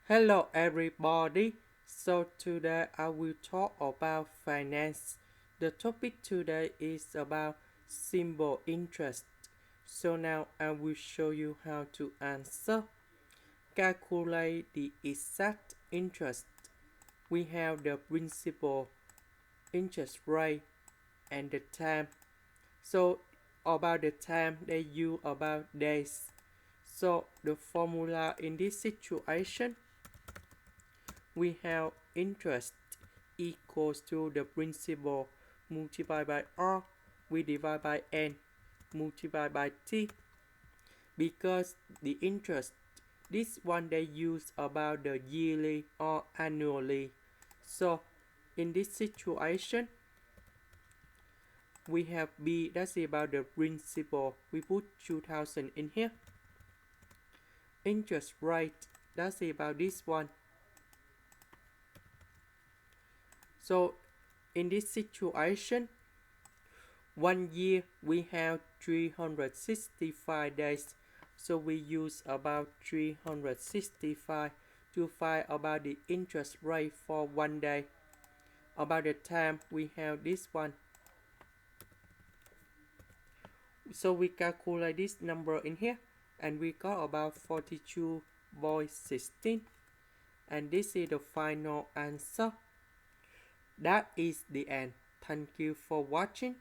Hello everybody. So today I will talk about finance. The topic today is about simple interest. So now I will show you how to answer. Calculate the exact interest. We have the principal, interest rate, and the time. So about the time they use about days. So the formula in this situation, we have interest equals to the principal multiplied by R, we divide by N, multiplied by T, because the interest, this one they use about the yearly or annually. So in this situation, we have B, that's about the principal, we put 2000 in here. Interest rate, that's about this one. So in this situation, 1 year we have 365 days, so we use about 365 to find about the interest rate for 1 day. About the time, we have this one. So we calculate this number in here, and we got about 42.16, and this is the final answer. That is the end. Thank you for watching.